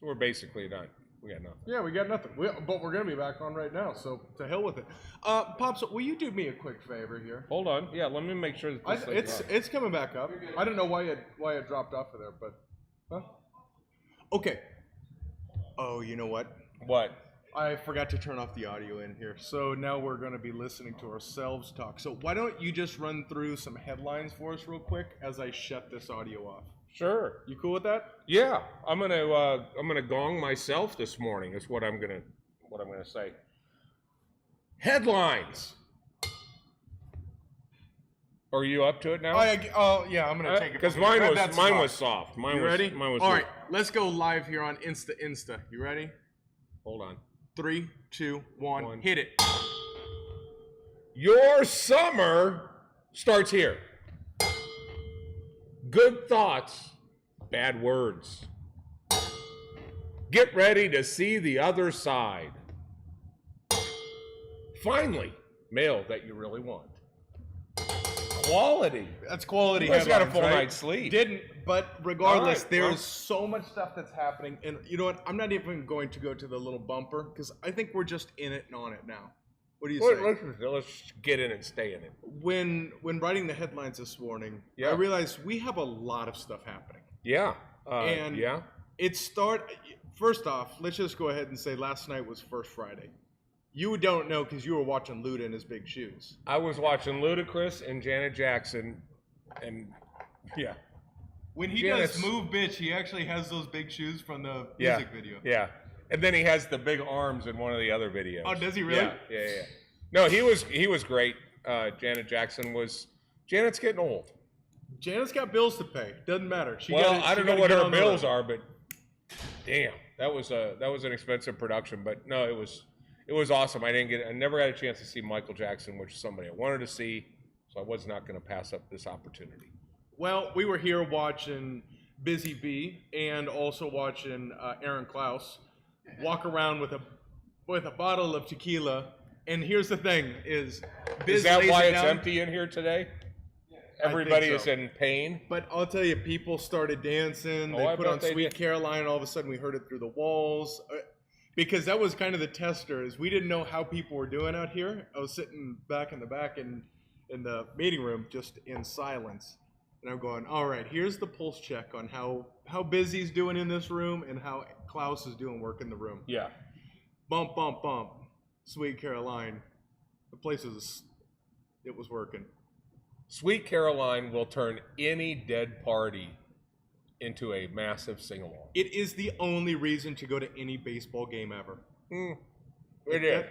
So we're basically done. We got nothing. Yeah, we got nothing. But we're going to be back on right now, so to hell with it. Pops, will you do me a quick favor here? Hold on. Yeah, let me make sure that this It's coming back up. I don't know why it dropped off of there, but... Huh? Okay. Oh, you know what? What? I forgot to turn off the audio in here, so now we're going to be listening to ourselves talk. So why don't you just run through some headlines for us real quick as I shut this audio off? Sure. You cool with that? Yeah, I'm gonna gong myself this morning. Is what I'm gonna say. Headlines. Are you up to it now? Yeah, I'm gonna take it because mine was soft. Mine you was ready? Mine was all right. Let's go live here on Insta. You ready? Hold on. 3, 2, 1. Hit it. Your summer starts here. Good thoughts, bad words. Get ready to see the other side. Finally, mail that you really want. Quality. That's quality. You guys got a full right? night's sleep. Didn't, but regardless, Right, there's so much stuff that's happening. And you know what? I'm not even going to go to the little bumper because I think we're just in it and on it now. What do you say? Let's get in and stay in it. When writing the headlines this morning, Yeah. I realized we have a lot of stuff happening. Yeah. And yeah. First off, let's just go ahead and say last night was First Friday. You don't know because you were watching Luda in his big shoes. I was watching Ludacris and Janet Jackson, and yeah. When he Janet's, does Move Bitch, he actually has those big shoes from the music video. Yeah. And then he has the big arms in one of the other videos. Oh, does he really? Yeah. No, he was great. Janet Jackson was. Janet's getting old. Janet's got bills to pay. Doesn't matter. I don't know what her bills are, but damn, that was an expensive production. But no, it was awesome. I never got a chance to see Michael Jackson, which is somebody I wanted to see, so I was not going to pass up this opportunity. Well, we were here watching Busy Bee and also watching Aaron Klaus walk around with a bottle of tequila. And here's the thing: is that why it's empty in here today? Everybody is in pain. But I'll tell you, people started dancing. They put on Sweet Caroline, and all of a sudden we heard it through the walls. Because that was kind of the tester, is we didn't know how people were doing out here. I was sitting back in the back in the meeting room, just in silence. And I'm going, all right, here's the pulse check on how Busy's doing in this room and how Klaus is doing work in the room. Yeah. Bump, bump, bump. Sweet Caroline. The place it was working. Sweet Caroline will turn any dead party into a massive sing-along. It is the only reason to go to any baseball game ever. It is.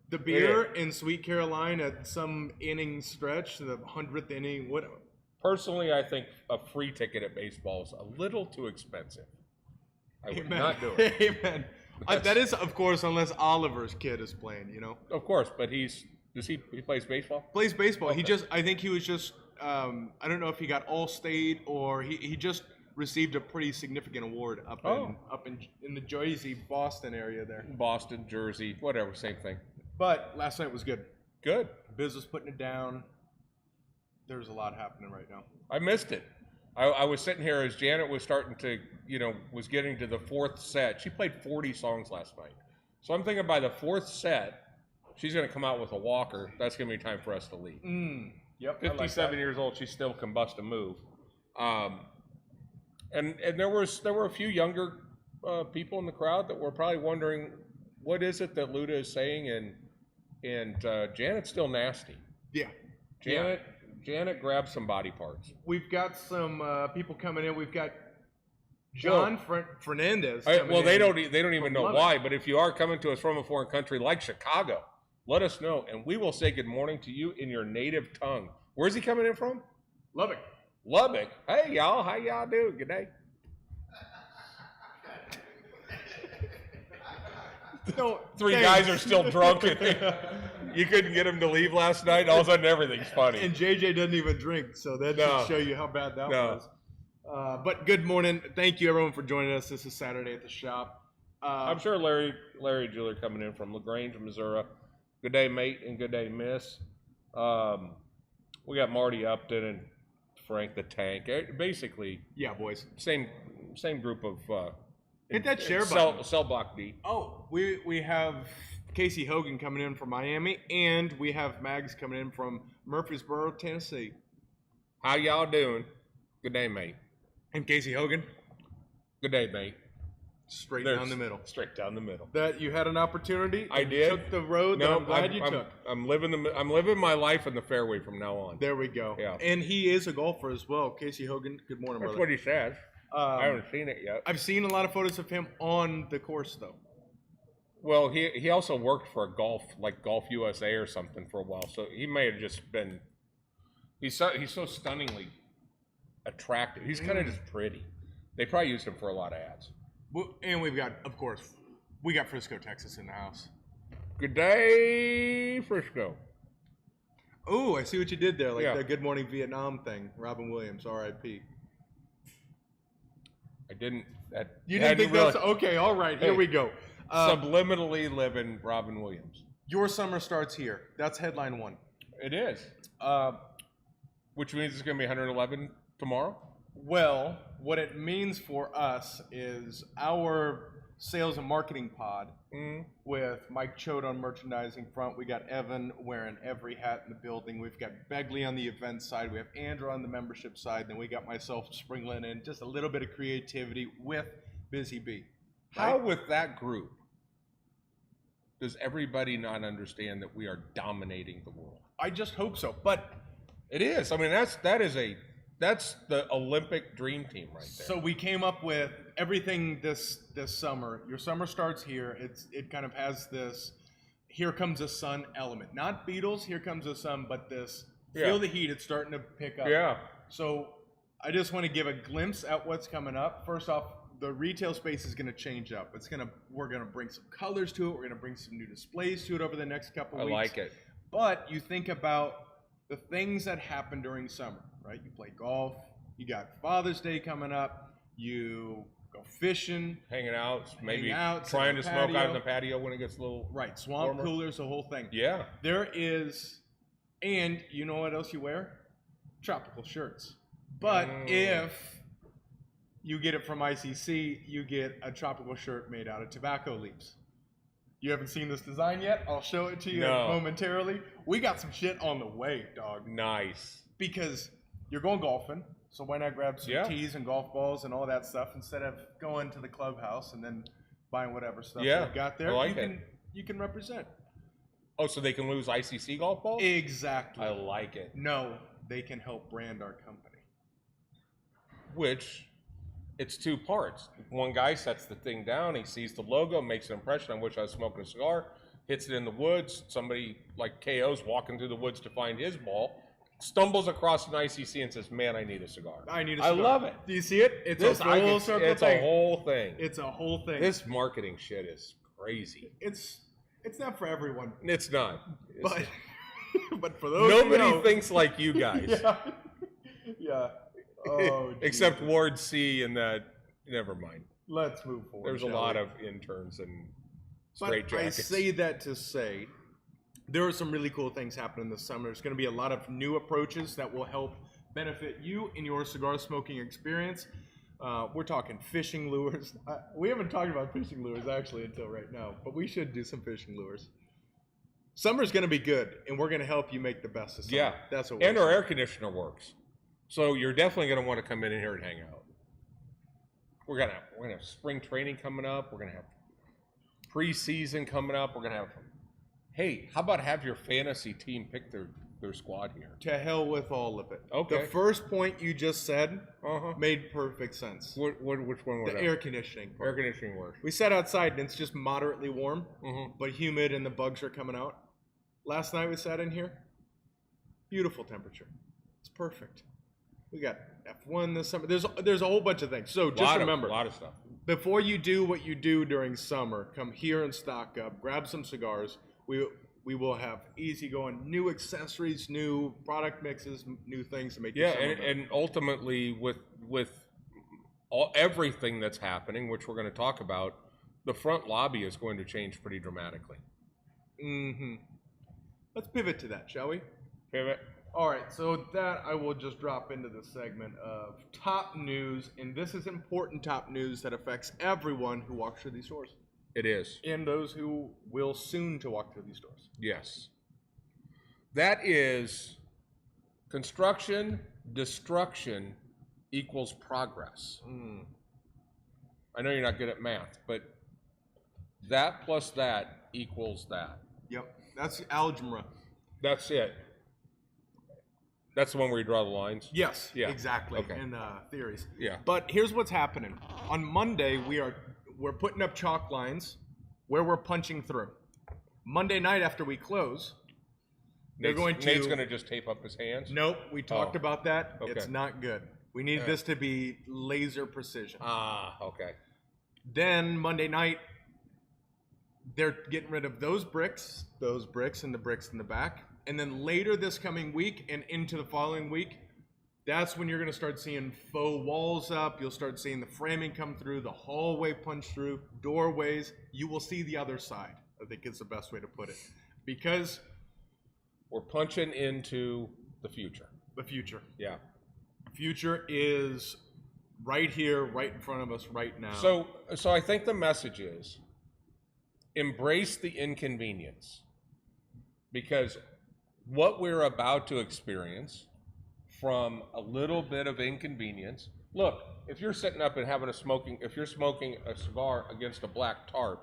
The beer in Sweet Caroline at some inning stretch, the 100th inning, whatever. Personally, I think a free ticket at baseball is a little too expensive. I would not do it. Amen. That is, of course, unless Oliver's kid is playing, you know? Of course, but he plays baseball? Plays baseball. Okay. I think he was just, I don't know if he got All-State or he just received a pretty significant award up in the Jersey, Boston area there. Boston, Jersey, whatever, same thing. But last night was good. Good. Biz was putting it down. There's a lot happening right now. I missed it. I was sitting here as Janet was starting to, was getting to the fourth set. She played 40 songs last night. So I'm thinking by the fourth set, she's going to come out with a walker. That's going to be time for us to leave. Yep. 57 years old, she still can bust a move. And there were a few younger people in the crowd that were probably wondering, what is it that Luda is saying? And Janet's still nasty. Yeah. Janet grabbed some body parts. We've got some people coming in. We've got John Fernandez. Well, they don't even know why. But if you are coming to us from a foreign country like Chicago, let us know, and we will say good morning to you in your native tongue. Where's he coming in from? Lubbock. Lubbock. Hey, y'all. How y'all doing? Good day. Three guys are still drunk. You couldn't get them to leave last night. All of a sudden, everything's funny. And JJ doesn't even drink, so that should show you how bad that was. But good morning. Thank you, everyone, for joining us. This is Saturday at the Shop. I'm sure Larry and Julie are coming in from LaGrange, Missouri. Good day, mate, and good day, miss. We got Marty Upton and Frank the Tank. Basically, yeah, boys. Same group of Hit that share button. Cell block D. Oh, we have Casey Hogan coming in from Miami, and we have Mags coming in from Murfreesboro, Tennessee. How y'all doing? Good day, mate. And Casey Hogan. Good day, mate. Straight down the middle. Straight down the middle. That you had an opportunity. I did. You took the road that I'm glad you took. I'm living my life in the fairway from now on. There we go. Yeah. And he is a golfer as well. Casey Hogan. Good morning, That's brother. what he says. I haven't seen it yet. I've seen a lot of photos of him on the course, though. Well, he also worked for Golf USA or something for a while, so he may have just been. He's so stunningly attractive. He's kind of just pretty. They probably used him for a lot of ads. Well, and we've got, of course, we got Frisco, Texas in the house. Good day, Frisco. Oh, I see what you did there, like the Good Morning Vietnam thing. Robin Williams, R.I.P. I didn't. You didn't think that's okay? All right, here we go. Subliminally living Robin Williams. Your summer starts here. That's headline one. It is. Which means it's going to be 111 tomorrow. Well, what it means for us is our sales and marketing pod with Mike Choate on merchandising front. We got Evan wearing every hat in the building. We've got Begley on the event side. We have Andrew on the membership side. Then we got myself sprinkling in just a little bit of creativity with Busy Bee. Right? How with that group does everybody not understand that we are dominating the world? I just hope so. But it is. I mean, that's the Olympic dream team right there. So we came up with everything this summer. Your summer starts here. It kind of has this here comes the sun element. Not Beatles, here comes the sun, but this feel the heat. It's starting to pick up. Yeah. So I just want to give a glimpse at what's coming up. First off, the retail space is going to change up. We're going to bring some colors to it. We're going to bring some new displays to it over the next couple of weeks. I like it. But you think about the things that happen during summer, right? You play golf. You got Father's Day coming up. You go fishing. Hanging out. Maybe out, trying to smoke out in the patio when it gets a little swamp warmer. Coolers, the whole thing. Yeah. There is, and you know what else you wear? Tropical shirts. But if you get it from ICC, you get a tropical shirt made out of tobacco leaves. You haven't seen this design yet? I'll show it to you momentarily. We got some shit on the way, dog. Nice. Because you're going golfing, so why not grab some tees and golf balls and all that stuff instead of going to the clubhouse and then buying whatever stuff you got there? You can represent. Oh, so they can lose ICC golf balls? Exactly. I like it. No, they can help brand our company. Which... it's two parts. One guy sets the thing down. He sees the logo, makes an impression. I wish I was smoking a cigar. Hits it in the woods. Somebody like KO's walking through the woods to find his ball. Stumbles across an ICC and says, "Man, I need a cigar." I need a cigar. I love it. Do you see it? It's a whole circle It's thing. a whole thing. It's a whole thing. This marketing shit is crazy. It's not for everyone. It's not. But for those nobody thinks like you guys. Yeah. Oh, except Ward C and that. Never mind. Let's move forward. There's a lot of interns and straight jackets. I say that to say there are some really cool things happening this summer. There's going to be a lot of new approaches that will help benefit you in your cigar smoking experience. We're talking fishing lures. We haven't talked about fishing lures actually until right now, but we should do some fishing lures. Summer's going to be good, and we're going to help you make the best of summer. Yeah, that's what. And our air conditioner works, so you're definitely going to want to come in here and hang out. We're gonna have spring training coming up. We're gonna have preseason coming up. We're gonna have. Hey, how about have your fantasy team pick their squad here? To hell with all of it. Okay. The first point you just said made perfect sense. Which one was that? The air conditioning part. Air conditioning works. We sat outside and it's just moderately warm, but humid and the bugs are coming out. Last night we sat in here. Beautiful temperature. It's perfect. We got F1 this summer. There's a whole bunch of things. So just remember, a lot of stuff. Before you do what you do during summer, come here and stock up. Grab some cigars. We will have easygoing new accessories, new product mixes, new things to make. And ultimately with everything that's happening, which we're going to talk about, the front lobby is going to change pretty dramatically. Let's pivot to that, shall we? Pivot. All right, so with that, I will just drop into the segment of top news, and this is important top news that affects everyone who walks through these stores. It is. And those who will soon to walk through these stores. Yes. That is construction, destruction equals progress. I know you're not good at math, but that plus that equals that. Yep, that's algebra. That's it. That's the one where you draw the lines? Yes, yeah. Exactly, okay. in theories. Yeah. But here's what's happening. On Monday, we're putting up chalk lines where we're punching through. Monday night after we close, Nate's going to just tape up his hands? Nope, we talked about that. Okay. It's not good. We need this to be laser precision. Okay. Then Monday night, they're getting rid of those bricks, and the bricks in the back. And then later this coming week and into the following week, that's when you're going to start seeing faux walls up. You'll start seeing the framing come through, the hallway punch through, doorways. You will see the other side, I think is the best way to put it. Because we're punching into the future. The future. Yeah. Future is right here, right in front of us right now. So I think the message is embrace the inconvenience, because what we're about to experience from a little bit of inconvenience. Look, if you're sitting up and if you're smoking a cigar against a black tarp,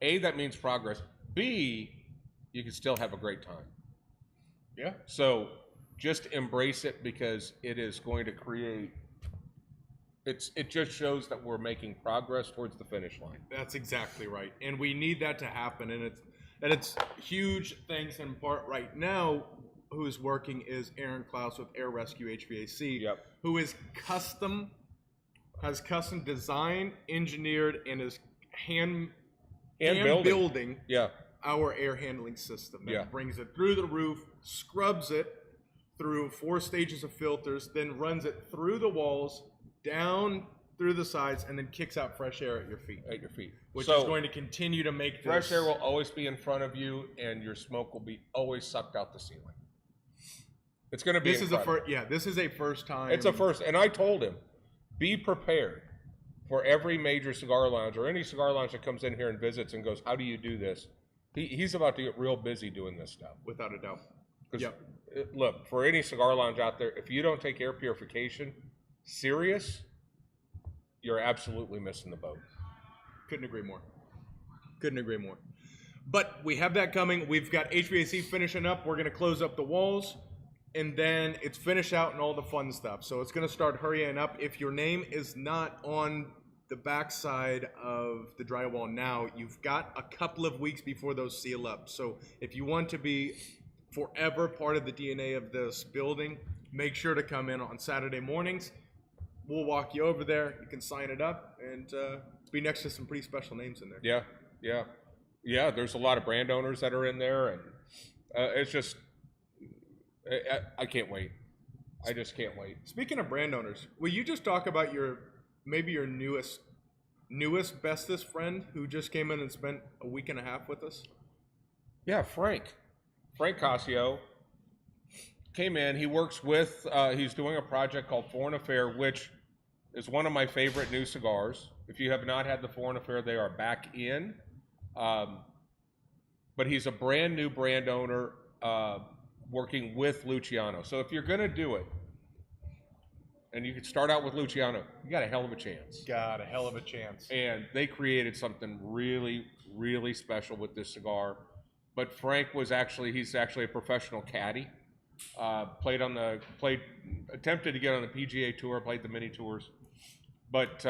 A, that means progress. B, you can still have a great time. Yeah. So just embrace it, because it is going to create, it just shows that we're making progress towards the finish line. That's exactly right. And we need that to happen. And it's huge things in part right now. Who's working is Aaron Klaus with Air Rescue HVAC, who is has custom designed, engineered, and is hand building our air handling system that brings it through the roof, scrubs it through 4 stages of filters, then runs it through the walls, down through the sides, and then kicks out fresh air at your feet. Which is going to continue to make this... Fresh air will always be in front of you, and your smoke will be always sucked out the ceiling. It's going to be incredible. This is a first time. It's a first, and I told him, be prepared for every major cigar lounge or any cigar lounge that comes in here and visits and goes, how do you do this? He's about to get real busy doing this stuff. Without a doubt. Look, for any cigar lounge out there, if you don't take air purification serious, you're absolutely missing the boat. Couldn't agree more. But we have that coming. We've got HVAC finishing up. We're going to close up the walls, and then it's finish out and all the fun stuff. So it's going to start hurrying up. If your name is not on the backside of the drywall now, you've got a couple of weeks before those seal up. So if you want to be forever part of the DNA of this building, make sure to come in on Saturday mornings. We'll walk you over there. You can sign it up and be next to some pretty special names in there. Yeah. There's a lot of brand owners that are in there, and it's just, I can't wait. I just can't wait. Speaking of brand owners, will you just talk about your newest, bestest friend who just came in and spent a week and a half with us? Yeah, Frank Casio came in. He works with, he's doing a project called Foreign Affair, which is one of my favorite new cigars. If you have not had the Foreign Affair, they are back in. But he's a brand new brand owner working with Luciano. So if you're going to do it, and you could start out with Luciano, you got a hell of a chance. And they created something really, really special with this cigar. But Frank he's actually a professional caddy. Attempted to get on the PGA Tour, played the mini tours, but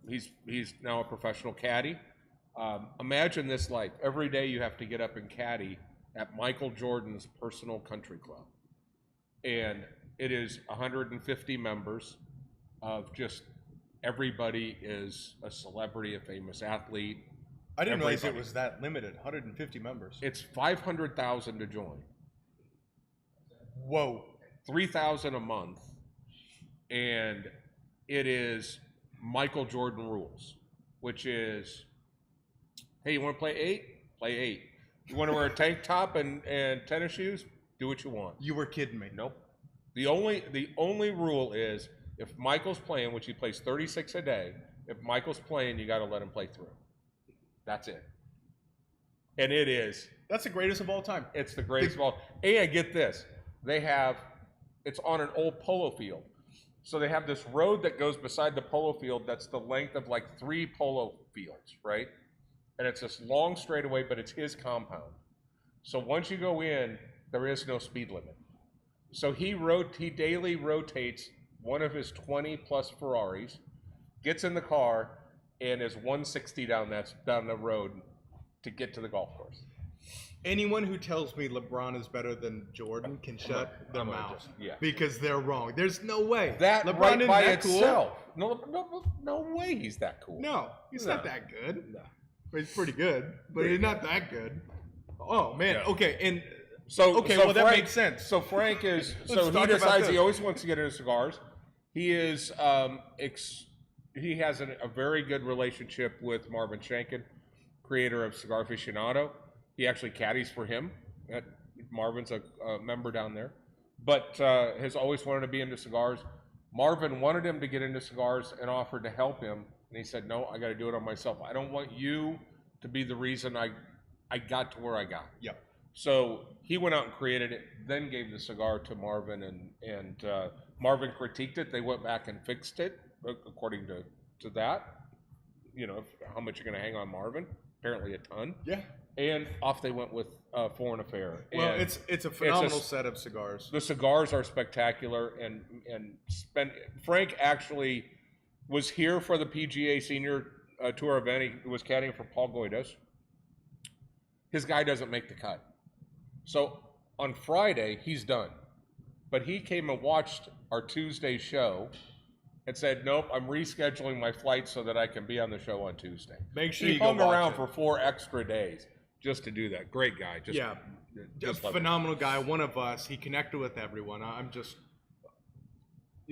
he's now a professional caddy. Imagine this life. Every day you have to get up and caddy at Michael Jordan's personal country club. And it is 150 members of just everybody is a celebrity, a famous athlete. I didn't realize it was that limited, 150 members. It's $500,000 to join. Whoa. $3,000 a month. And it is Michael Jordan rules, which is, hey, you want to play 8? Play 8. You want to wear a tank top and tennis shoes? Do what you want. You were kidding me. Nope. The only rule is if Michael's playing, which he plays 36 a day, if Michael's playing, you got to let him play through. That's it. And it is. That's the greatest of all time. It's the greatest of all. And get this. It's on an old polo field. So they have this road that goes beside the polo field that's the length of like 3 polo fields, right? And it's this long straightaway, but it's his compound. So once you go in, there is no speed limit. So he daily rotates one of his 20-plus Ferraris, gets in the car, and is 160 down the road to get to the golf course. Anyone who tells me LeBron is better than Jordan can shut their mouth. Yeah. Because they're wrong. There's no way. That LeBron right isn't by that itself. cool. No way he's that cool. No, he's not that good. No. He's pretty good, but he's not that good. Oh, man. Yeah. Okay, well, Frank, that makes sense. So Frank is, Let's he decides he always wants to get into cigars. He is, he has a very good relationship with Marvin Shanken, creator of Cigar Aficionado. He actually caddies for him. Marvin's a member down there, but has always wanted to be into cigars. Marvin wanted him to get into cigars and offered to help him, and he said, "No, I got to do it on myself. I don't want you to be the reason I got to where I got." Yep. So he went out and created it, then gave the cigar to Marvin, and Marvin critiqued it. They went back and fixed it according to that. You know, how much you're going to hang on Marvin? Apparently a ton. Yeah. And off they went with Foreign Affair. Well, it's a phenomenal set of cigars. The cigars are spectacular, and Frank actually was here for the PGA Senior Tour event. He was caddying for Paul Goydos. His guy doesn't make the cut. So on Friday, he's done. But he came and watched our Tuesday show and said, "Nope, I'm rescheduling my flight so that I can be on the show on Tuesday." Make sure he you hung go watch around it. for 4 extra days just to do that. Great guy. Just phenomenal guy. One of us. He connected with everyone. I'm just,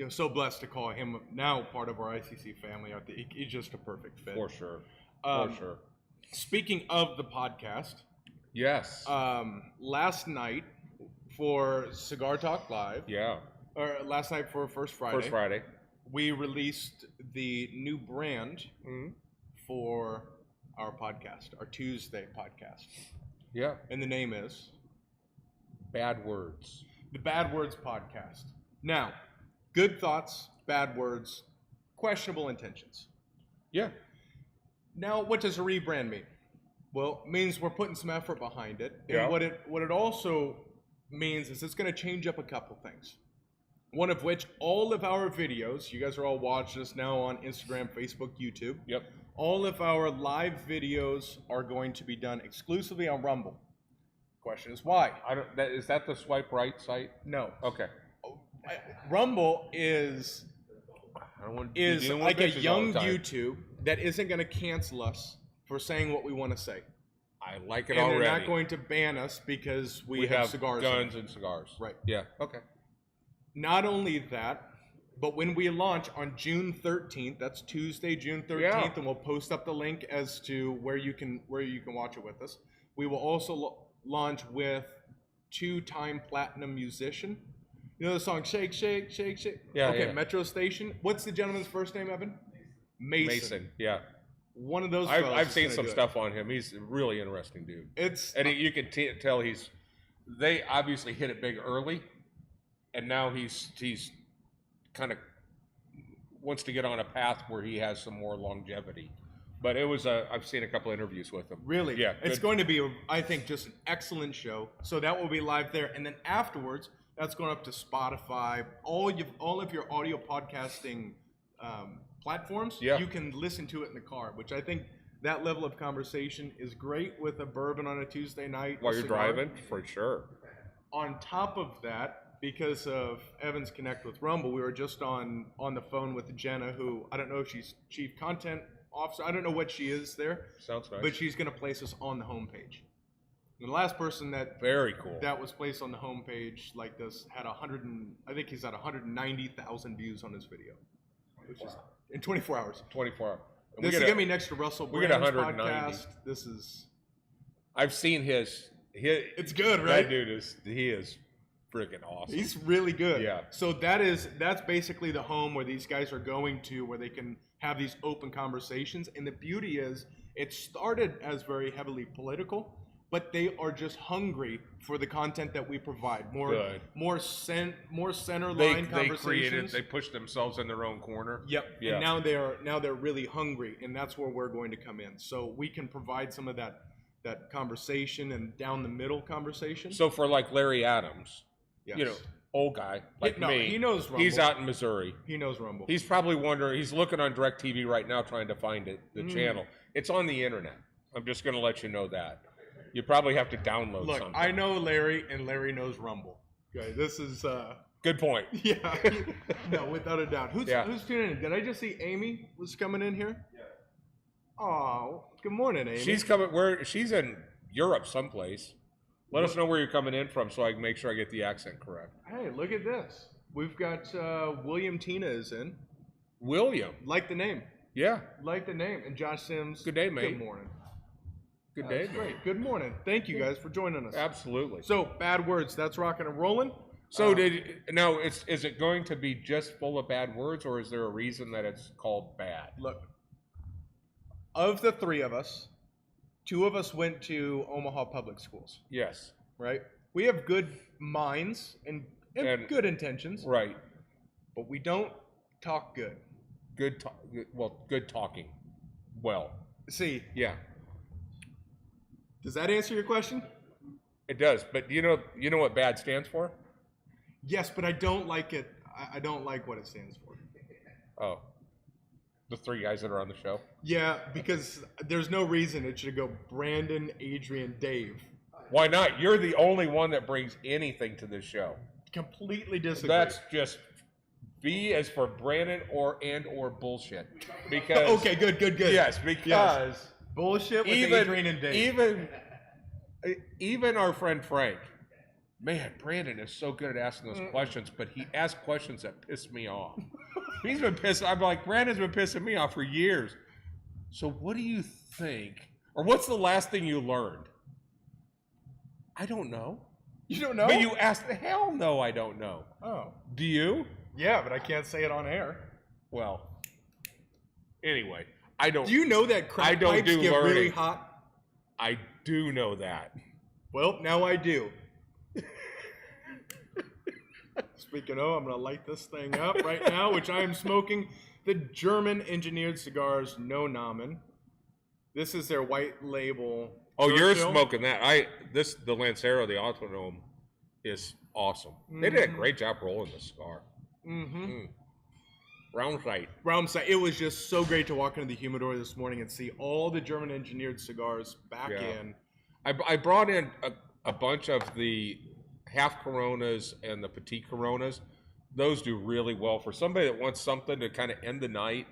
so blessed to call him now part of our ICC family. He's just a perfect fit. For sure. For sure. Speaking of the podcast. Yes. Last night for Cigar Talk Live. Yeah. Or last night for First Friday. We released the new brand for our podcast, our Tuesday podcast. Yeah. And the name is Bad Words. The Bad Words Podcast. Now, good thoughts, bad words, questionable intentions. Yeah. Now, what does a rebrand mean? Well, it means we're putting some effort behind it. And Yeah. what it also means is it's going to change up a couple things. One of which, all of our videos, you guys are all watching us now on Instagram, Facebook, YouTube. Yep. All of our live videos are going to be done exclusively on Rumble. Question is why? Is that the swipe right site? No. Okay. Rumble is like a young YouTube that isn't going to cancel us for saying what we want to say. I like it and already. And they're not going to ban us because we have cigars. Guns and cigars. Right. Yeah. Okay. Not only that, but when we launch on June 13th, that's Tuesday, June 13th, and we'll post up the link as to where you can watch it with us. We will also launch with 2-time platinum musician. You know the song Shake, Shake, Shake, Shake? Yeah. Okay, yeah. Metro Station. What's the gentleman's first name, Evan? Mason. Yeah. One of those. I've seen some stuff on him. He's a really interesting dude. You can tell they obviously hit it big early, and now he's kind of wants to get on a path where he has some more longevity. But I've seen a couple interviews with him. Really? Yeah. It's going to be, I think, just an excellent show. So that will be live there. And then afterwards, that's going up to Spotify, all of your audio podcasting platforms. Yeah. You can listen to it in the car, which I think that level of conversation is great with a bourbon on a Tuesday night. While you're driving, for sure. On top of that, because of Evan's Connect with Rumble, we were just on the phone with Jenna, who I don't know if she's Chief Content Officer. I don't know what she is there. Sounds nice. But she's going to place us on the homepage. And the last person that very cool that was placed on the homepage like this had I think he's at 190,000 views on his video, which is in 24 hours. 24 hours. And this is going to be next to Russell Brand's podcast. This is. I've seen his. It's good, right? That dude is freaking awesome. He's really good. Yeah. So that's basically the home where these guys are going to, where they can have these open conversations. And the beauty is, it started as very heavily political, but they are just hungry for the content that we provide. More center line conversations. They pushed themselves in their own corner. Yep. Yeah. And now they're really hungry, and that's where we're going to come in. So we can provide some of that conversation and down the middle conversation. So for like Larry Adams, yes. You know, old guy like me. He knows Rumble. He's out in Missouri. He knows Rumble. He's probably wondering. He's looking on DirecTV right now trying to find the channel. It's on the internet. I'm just going to let you know that. You probably have to download something. Look, I know Larry, and Larry knows Rumble. Okay, this is... Good point. Yeah. No, without a doubt. Who's tuning in? Did I just see Amy was coming in here? Yeah. Oh, good morning, Amy. She's coming... She's in Europe someplace. Let us know where you're coming in from so I can make sure I get the accent correct. Hey, look at this. We've got William Tina is in. William. Like the name. Yeah. Like the name. And Josh Sims. Good day, mate. Good morning. Good day, great. Good morning. Thank you guys for joining us. Absolutely. So, bad words. That's rocking and rolling. So is it going to be just full of bad words, or is there a reason that it's called bad? Look, of the three of us, 2 of us went to Omaha public schools. Yes. Right? We have good minds and good intentions. Right. But we don't talk good. Good talking. Well. See. Yeah. Does that answer your question? It does. But you know what bad stands for? Yes, but I don't like it. I don't like what it stands for. Oh. The 3 guys that are on the show? Yeah, because there's no reason it should go Brandon, Adrian, Dave. Why not? You're the only one that brings anything to this show. Completely disagree. That's just B as for Brandon or bullshit. Because okay, good. Yes, because bullshit with Adrian and Dave. Even our friend Frank. Man, Brandon is so good at asking those questions, but he asks questions that piss me off. He's been pissed. I'm like, Brandon's been pissing me off for years. So what do you think? Or what's the last thing you learned? I don't know. You don't know? But you asked, hell no, I don't know. Oh. Do you? Yeah, but I can't say it on air. Well, anyway, I don't. Do you know that crack pipes get really hot? I do know that. Well, now I do. Speaking of, I'm going to light this thing up right now, which I am smoking the German engineered cigars No Namen. This is their white label. Oh, you're smoking that. The Lancero, the Autonome, is awesome. Mm-hmm. They did a great job rolling the cigar. Mm-hmm. Round sight. It was just so great to walk into the humidor this morning and see all the German engineered cigars back in. I brought in a bunch of the half Coronas and the petite Coronas. Those do really well for somebody that wants something to kind of end the night.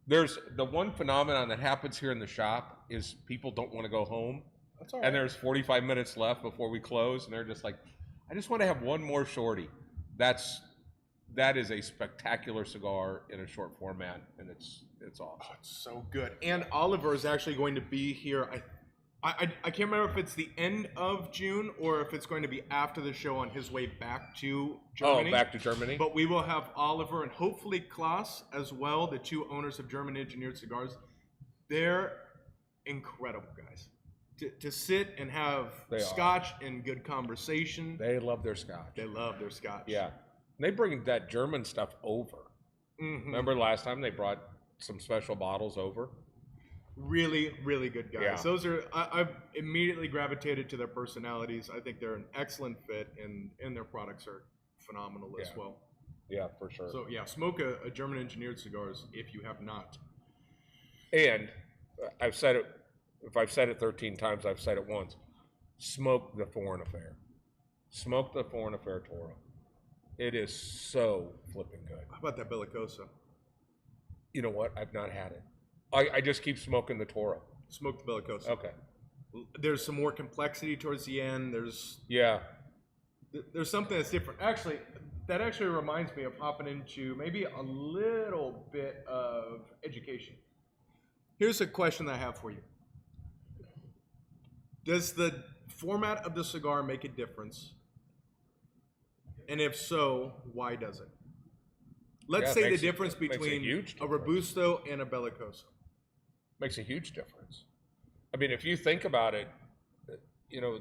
There's the one phenomenon that happens here in the shop is people don't want to go home. That's all right. And there's 45 minutes left before we close, and they're just like, I just want to have one more shorty. That is a spectacular cigar in a short format, and it's awesome. Oh, it's so good. And Oliver is actually going to be here. I can't remember if it's the end of June or if it's going to be after the show on his way back to Germany. Oh, back to Germany. But we will have Oliver and hopefully Klaas as well, the 2 owners of German Engineered Cigars. They're incredible guys. To sit and have scotch and good conversation. They love their scotch. Yeah. They bring that German stuff over. Mm-hmm. Remember last time they brought some special bottles over? Really, really good guys. Yeah. Those are I've immediately gravitated to their personalities. I think they're an excellent fit, and their products are phenomenal as well. Yeah, for sure. So yeah, smoke a German engineered cigars if you have not. And I've said it. If I've said it 13 times, I've said it once. Smoke the Foreign Affair. Smoke the Foreign Affair Toro. It is so flipping good. How about that Bellicoso? You know what? I've not had it. I just keep smoking the Toro. Smoke the Bellicoso. Okay. There's some more complexity towards the end. There's something that's different. Actually, that actually reminds me of hopping into maybe a little bit of education. Here's a question that I have for you. Does the format of the cigar make a difference And if so, why does it? Let's say the difference between a Robusto and a Bellicoso. Makes a huge difference. I mean, if you think about it, you know,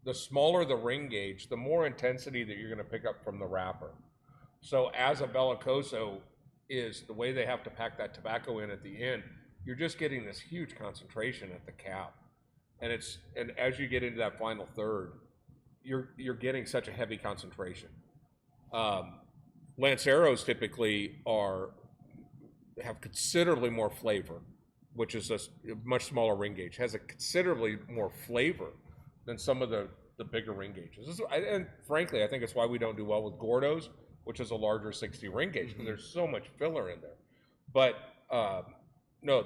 the smaller the ring gauge, the more intensity that you're going to pick up from the wrapper. So as a Bellicoso is the way they have to pack that tobacco in at the end, you're just getting this huge concentration at the cap. And as you get into that final third, you're getting such a heavy concentration. Lanceros typically have considerably more flavor, which is a much smaller ring gauge, has a considerably more flavor than some of the bigger ring gauges. And frankly, I think it's why we don't do well with Gordos, which is a larger 60 ring gauge, because there's so much filler in there. But no,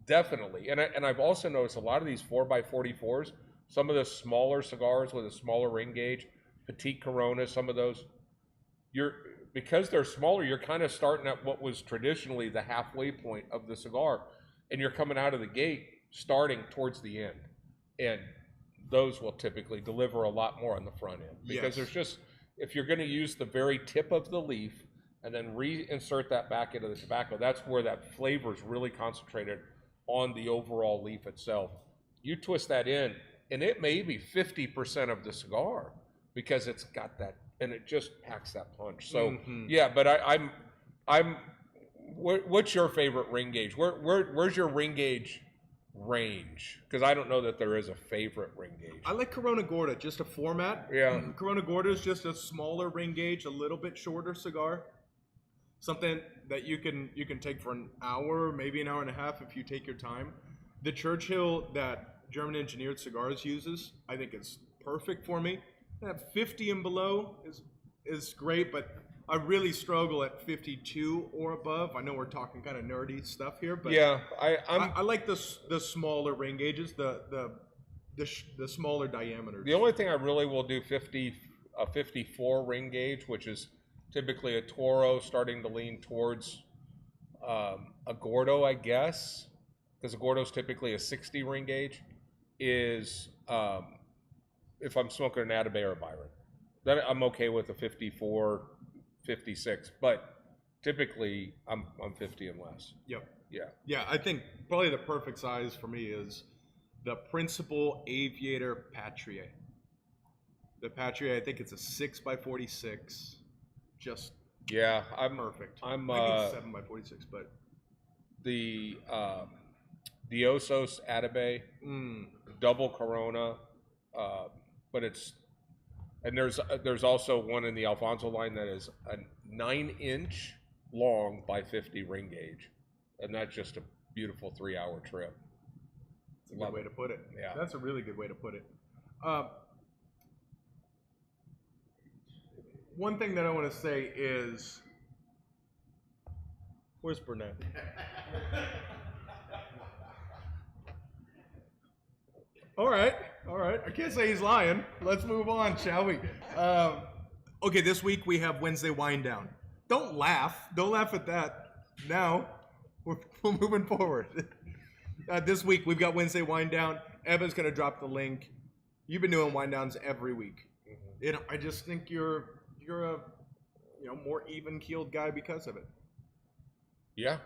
definitely. And I've also noticed a lot of these 4x44s, some of the smaller cigars with a smaller ring gauge, Petite Corona, some of those, because they're smaller, you're kind of starting at what was traditionally the halfway point of the cigar, and you're coming out of the gate starting towards the end. And those will typically deliver a lot more on the front end, because there's just, if you're going to use the very tip of the leaf and then reinsert that back into the tobacco, that's where that flavor is really concentrated on the overall leaf itself. You twist that in, and it may be 50% of the cigar, because it's got that, and it just packs that punch. So yeah, but I'm. What's your favorite ring gauge? Where's your ring gauge range? Because I don't know that there is a favorite ring gauge. I like Corona Gorda, just a format. Yeah. Corona Gorda is just a smaller ring gauge, a little bit shorter cigar. Something that you can take for an hour, maybe an hour and a half if you take your time. The Churchill that German Engineered Cigars uses, I think is perfect for me. That 50 and below is great, but I really struggle at 52 or above. I know we're talking kind of nerdy stuff here, but yeah, I like the smaller ring gauges, the smaller diameters. The only thing I really will do a 54 ring gauge, which is typically a Toro starting to lean towards a Gordo, I guess, because a Gordo is typically a 60 ring gauge, is if I'm smoking an Atabey or a Byron. Then I'm okay with a 54, 56, but typically I'm 50 and less. Yep. Yeah. Yeah, I think probably the perfect size for me is the Principal Aviator Patrie. The Patrie, I think it's a 6x46. Just perfect. I think 7x46, but the Osos Atabey, double Corona, but and there's also one in the Alfonso line that is a 9-inch long by 50 ring gauge, and that's just a beautiful 3-hour trip. It's a good way to put it. Yeah, that's a really good way to put it. One thing that I want to say is, where's Burnett? All right. I can't say he's lying. Let's move on, shall we? Okay, this week we have Wednesday Wind Down. Don't laugh. Don't laugh at that. Now, we're moving forward. This week we've got Wednesday Wind Down. Evan's going to drop the link. You've been doing wind downs every week. I just think you're a more even-keeled guy because of it. Yeah,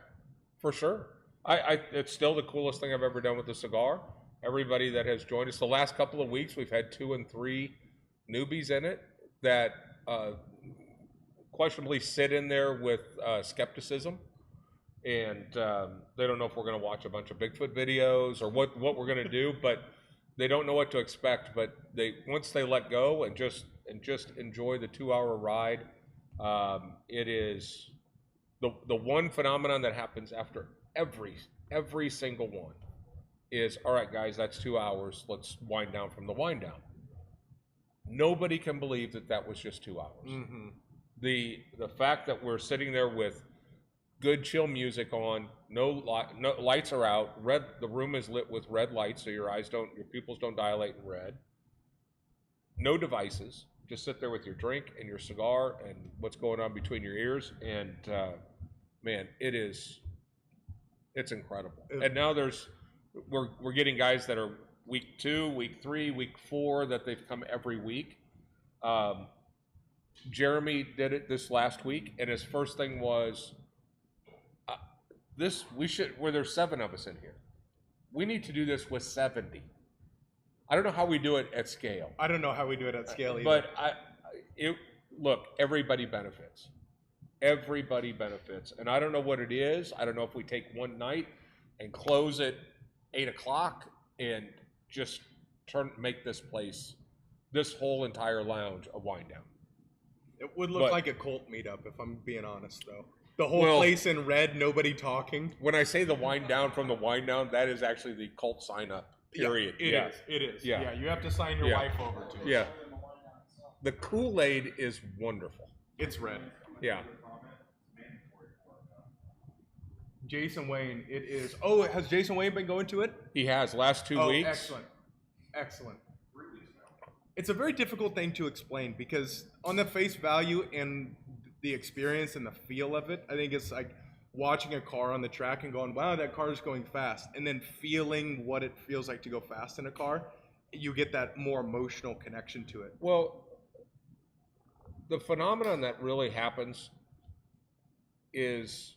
for sure. It's still the coolest thing I've ever done with the cigar. Everybody that has joined us the last couple of weeks, we've had 2 and 3 newbies in it that questionably sit in there with skepticism, and they don't know if we're going to watch a bunch of Bigfoot videos or what we're going to do, but they don't know what to expect. But once they let go and just enjoy the 2-hour ride, it is the one phenomenon that happens after every single one. Is, all right, guys, that's 2 hours. Let's wind down from the wind down. Nobody can believe that was just 2 hours. Mm-hmm. The fact that we're sitting there with good chill music on, no lights are out, the room is lit with red lights so your pupils don't dilate in red. No devices. Just sit there with your drink and your cigar and what's going on between your ears, and man, it's incredible. And now we're getting guys that are week 2, week 3, week 4 that they've come every week. Jeremy did it this last week, and his first thing was, where there's 7 of us in here. We need to do this with 70. I don't know how we do it at scale. I don't know how we do it at scale either. But look, everybody benefits. Everybody benefits. And I don't know what it is. I don't know if we take one night and close at 8 o'clock and just make this place, this whole entire lounge, a wind down. It would look like a cult meetup, if I'm being honest, though. The whole place in red, nobody talking. When I say the wind down from the wind down, that is actually the cult sign up. Period. Yeah, it is. Yeah, you have to sign your wife over to it. Yeah. The Kool-Aid is wonderful. It's red. Yeah. Jason Wayne, it is. Oh, has Jason Wayne been going to it? He has, last 2 weeks. Excellent. Excellent. It's a very difficult thing to explain because on the face value and the experience and the feel of it, I think it's like watching a car on the track and going, wow, that car is going fast. And then feeling what it feels like to go fast in a car, you get that more emotional connection to it. Well, the phenomenon that really happens is,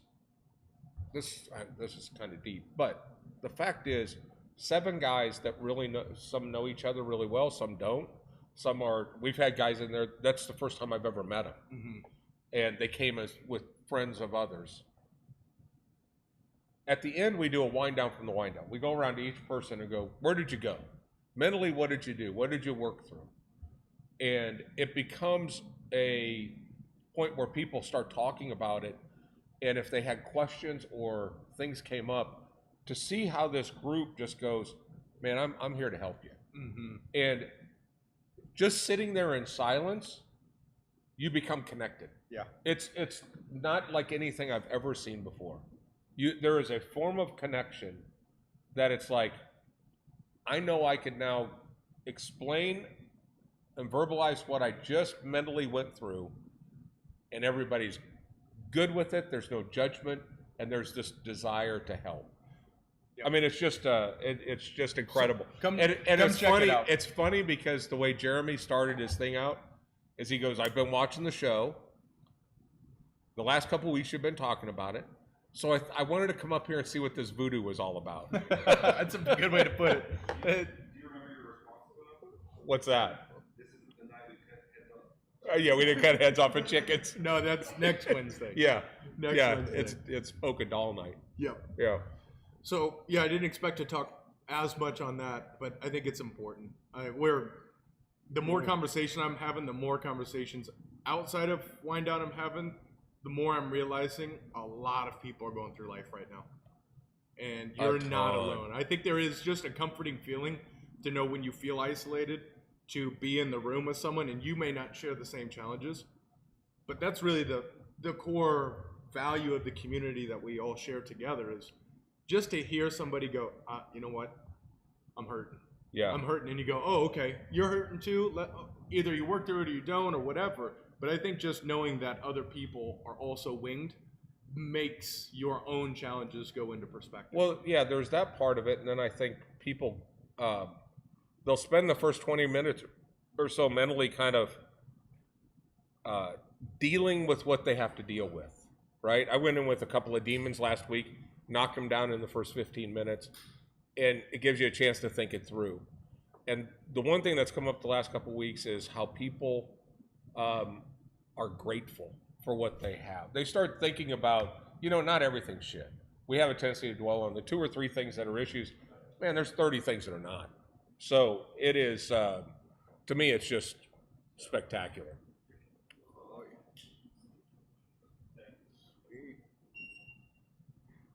this is kind of deep, but the fact is 7 guys that really know, some know each other really well, some don't. We've had guys in there, that's the first time I've ever met them. Mm-hmm. And they came with friends of others. At the end, we do a wind down from the wind down. We go around to each person and go, where did you go? Mentally, what did you do? What did you work through? And it becomes a point where people start talking about it. And if they had questions or things came up, to see how this group just goes, man, I'm here to help you. Mm-hmm. And just sitting there in silence, you become connected. Yeah. It's not like anything I've ever seen before. There is a form of connection that it's like, I know I can now explain and verbalize what I just mentally went through, and everybody's good with it. There's no judgment, and there's this desire to help. Yep. I mean, it's just incredible. So it's funny. It's funny because the way Jeremy started his thing out is he goes, I've been watching the show. The last couple of weeks you've been talking about it. So I wanted to come up here and see what this voodoo was all about. That's a good way to put it. Do you remember your response to that? What's that? This isn't the night we cut heads off. Yeah, we didn't cut heads off of chickens. No, that's next Wednesday. Yeah. Next Wednesday. It's polka doll night. Yep. Yeah. So, yeah, I didn't expect to talk as much on that, but I think it's important. The more conversation I'm having, the more conversations outside of Wind Down I'm having, the more I'm realizing a lot of people are going through life right now. And you're not alone. I think there is just a comforting feeling to know when you feel isolated, to be in the room with someone, and you may not share the same challenges. But that's really the core value of the community that we all share together, is just to hear somebody go, you know what, I'm hurting. Yeah. I'm hurting. And you go, oh, okay, you're hurting too. Either you work through it or you don't or whatever. But I think just knowing that other people are also winged makes your own challenges go into perspective. Well, yeah, there's that part of it. And then I think people, they'll spend the first 20 minutes or so mentally kind of dealing with what they have to deal with, right? I went in with a couple of demons last week, knocked them down in the first 15 minutes, and it gives you a chance to think it through. And the one thing that's come up the last couple of weeks is how people are grateful for what they have. They start thinking about, not everything's shit. We have a tendency to dwell on the 2 or 3 things that are issues. Man, there's 30 things that are not. So it is, to me, it's just spectacular.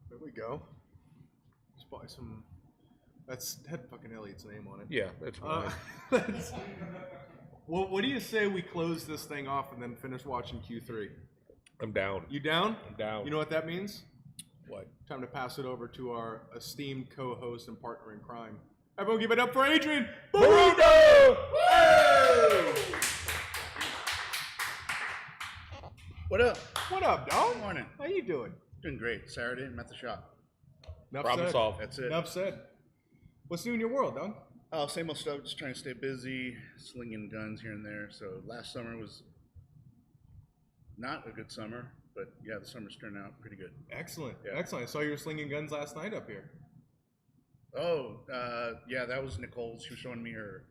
There we go. Let's buy some. That's had fucking Elliot's name on it. Yeah, that's fine. Well, what do you say we close this thing off and then finish watching Q3? I'm down. You down? I'm down. You know what that means? What? Time to pass it over to our esteemed co-host and partner in crime. Everyone give it up for Adrian Barundo! What up? What up, dog? Good morning. How you doing? Doing great. Saturday, I'm at the shop. Enough Problem said. solved. That's it. Enough said. What's new in your world, dog? Oh, same old stuff. Just trying to stay busy, slinging guns here and there. So last summer was not a good summer, but yeah, the summer's turned out pretty good. Excellent, Yeah. excellent. I saw you were slinging guns last night up here. Oh, yeah, that was Nicole. She was showing me her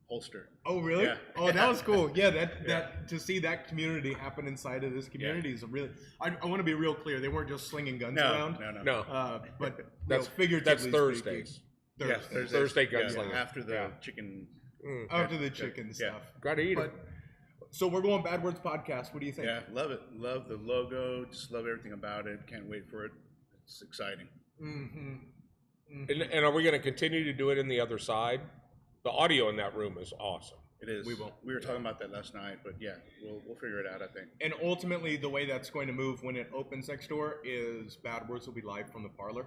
holster. Oh, really? Yeah. Oh, that was cool. Yeah, that to see that community happen inside of this community is a really. I want to be real clear. They weren't just slinging guns around. No. But That's figuratively Thursdays. speaking. Yeah, Thursday gunslinger. after the chicken. After the chicken stuff. Gotta eat it. So we're going Bad Words Podcast. What do you think? Yeah, love it. Love the logo. Just love everything about it. Can't wait for it. It's exciting. And are we going to continue to do it in the other side? The audio in that room is awesome. It is. We won't. We were talking about that last night, but yeah, we'll figure it out, I think. And ultimately, the way that's going to move when it opens next door is Bad Words will be live from the parlor.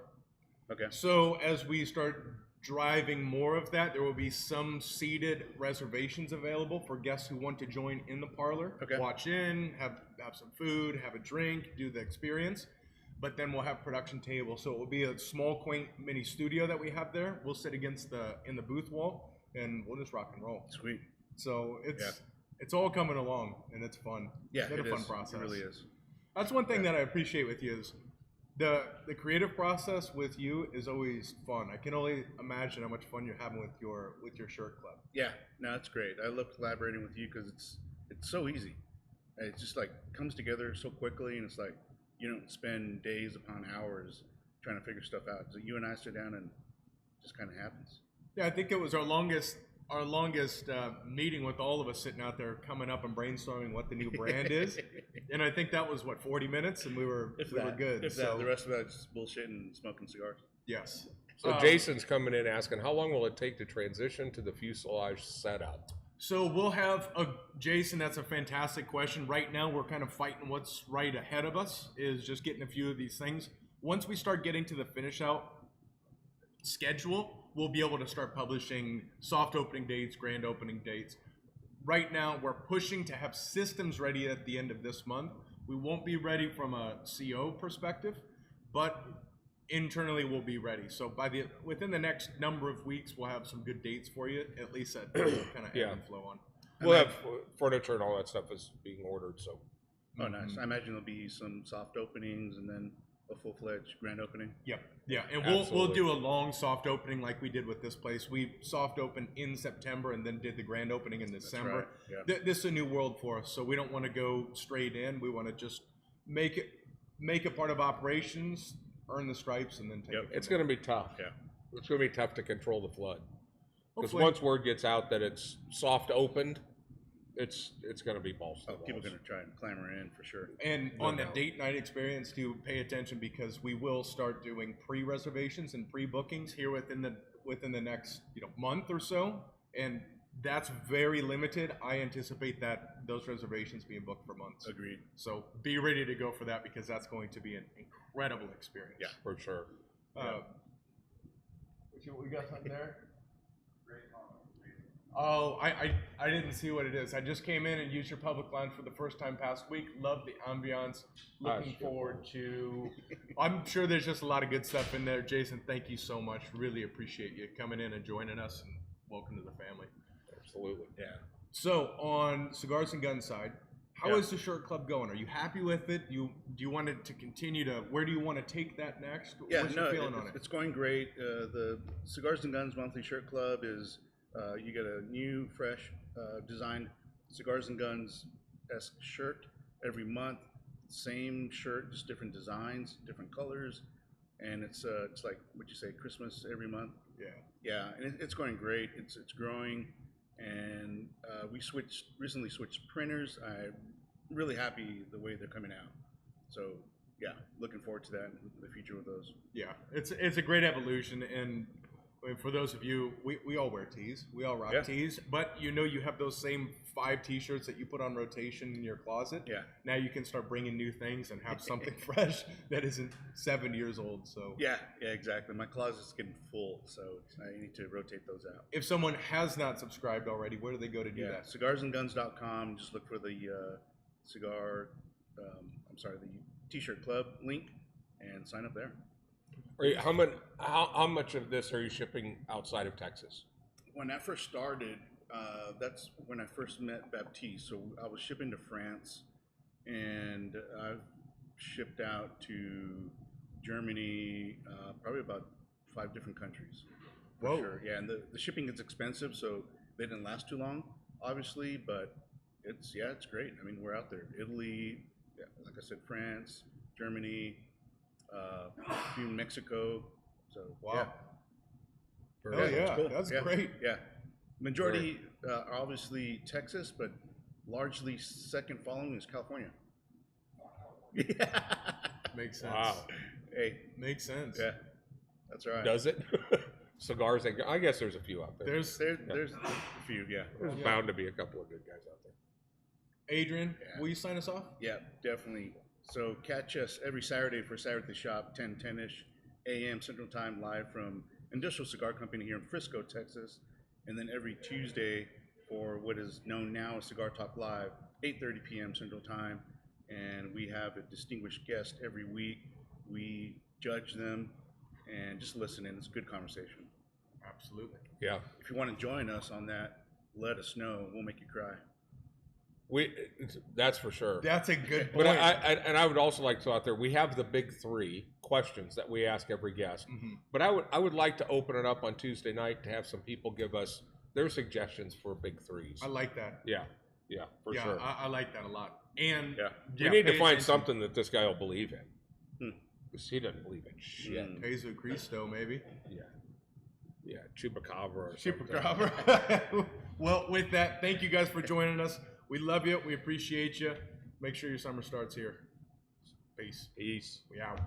Okay. So as we start driving more of that, there will be some seated reservations available for guests who want to join in the parlor. Okay. Watch in, have some food, have a drink, do the experience. But then we'll have production tables. So it will be a small, quaint mini studio that we have there. We'll sit in the booth wall, and we'll just rock and roll. Sweet. So it's all coming along, and it's fun. Yeah, it's been a fun is. process. It really is. That's one thing that I appreciate with you is the creative process with you is always fun. I can only imagine how much fun you're having with your shirt club. Yeah, no, it's great. I love collaborating with you because it's so easy. It just like comes together so quickly, and it's like you don't spend days upon hours trying to figure stuff out. So you and I sit down and it just kind of happens. Yeah, I think it was our longest meeting with all of us sitting out there coming up and brainstorming what the new brand is. And I think that was 40 minutes, and we were good. So the rest of it is just bullshit and smoking cigars. Yes. So Jason's coming in asking, how long will it take to transition to the fuselage setup? So we'll have Jason, that's a fantastic question. Right now we're kind of fighting what's right ahead of us, is just getting a few of these things. Once we start getting to the finish out schedule, we'll be able to start publishing soft opening dates, grand opening dates. Right now we're pushing to have systems ready at the end of this month. We won't be ready from a CO perspective, but internally we'll be ready. So within the next number of weeks, we'll have some good dates for you, at least that kind of ebb and flow on. We'll have furniture and all that stuff is being ordered. So. Oh, nice. I imagine there'll be some soft openings and then a full-fledged grand opening. Yep. Yeah, and we'll do a long soft opening like we did with this place. We soft opened in September and then did the grand opening in December. That's right. This is a new world for us, so we don't want to go straight in. We want to just make it part of operations, earn the stripes, and then take it. It's going to be tough. Yeah. It's going to be tough to control the flood. Because Hopefully. once word gets out that it's soft opened, it's going to be balls to the People are walls. going to try and clamor in for sure. And on the date night experience, to pay attention because we will start doing pre-reservations and pre-bookings here within the next month or so, and that's very limited. I anticipate that those reservations being booked for months. Agreed. So be ready to go for that because that's going to be an incredible experience. Yeah, For sure. We got something there. Oh, I didn't see what it is. I just came in and used your public line for the first time past week. Love the ambiance. Looking forward to. I'm sure there's just a lot of good stuff in there. Jason, thank you so much. Really appreciate you coming in and joining us, and welcome to the family. Absolutely. Yeah. So on Cigars and Guns side, how is the shirt club going? Are you happy with it? Do you want it to continue to? Where do you want to take that next? Yeah, What's your feeling on it? It's going great. The Cigars and Guns monthly shirt club is. You get a new, fresh, designed Cigars and Guns-esque shirt every month. Same shirt, just different designs, different colors, and it's like what you say, Christmas every month. Yeah. Yeah, and it's going great. It's growing, and we recently switched printers. I'm really happy the way they're coming out. So yeah, looking forward to that in the future with those. Yeah, it's a great evolution, and for those of you, we all wear tees. We all rock tees. But you have those same 5 T-shirts that you put on rotation in your closet. Yeah. Now you can start bringing new things and have something fresh that isn't 7 years old. So Yeah, exactly. My closet's getting full, so I need to rotate those out. if someone has not subscribed already, where do they go to do that? Cigarsandguns.com. Just look for the the T-shirt club link and sign up there. How much of this are you shipping outside of Texas? when I first started, that's when I first met Baptiste. So I was shipping to France, and I've shipped out to Germany, probably about 5 different countries. For sure. Yeah, and the shipping is expensive, so they didn't last too long, obviously, but it's great. I mean, we're out there. Italy, yeah, like I said, France, Germany, even Mexico. So Wow. yeah. Oh, yeah, cool. that's great. Yeah. Majority are obviously Texas, but largely second following is California. Yeah. Makes sense. Wow. Hey, Makes sense. yeah, that's right. Does it? Cigars, I guess there's a few out there. There's There's a few, yeah. There's bound to be a couple of good guys out there. Adrian, Yeah. will you sign us off? Yeah, definitely. So catch us every Saturday for Saturday at the Shop, 10:10ish a.m. Central Time, live from Industrial Cigar Company here in Frisco, Texas. And then every Tuesday for what is known now as Cigar Talk Live, 8:30 p.m. Central Time. And we have a distinguished guest every week. We judge them and just listen in. It's a good conversation. Absolutely. Yeah. If you want to join us on that, let us know. We'll make you cry. That's for sure. That's a good But point. I would also like to throw out there, we have the big 3 questions that we ask every guest. Mhm. But I would like to open it up on Tuesday night to have some people give us their suggestions for big 3s. I like that. Yeah, for sure. I like that a lot. And We need to pay find attention. something that this guy will believe in. Hmm. Because he doesn't believe in shit. Jesus Cristo, maybe. Yeah, Chupacabra or something. Chupacabra. Well, with that, thank you guys for joining us. We love you. We appreciate you. Make sure your summer starts here. Peace. Peace. We out.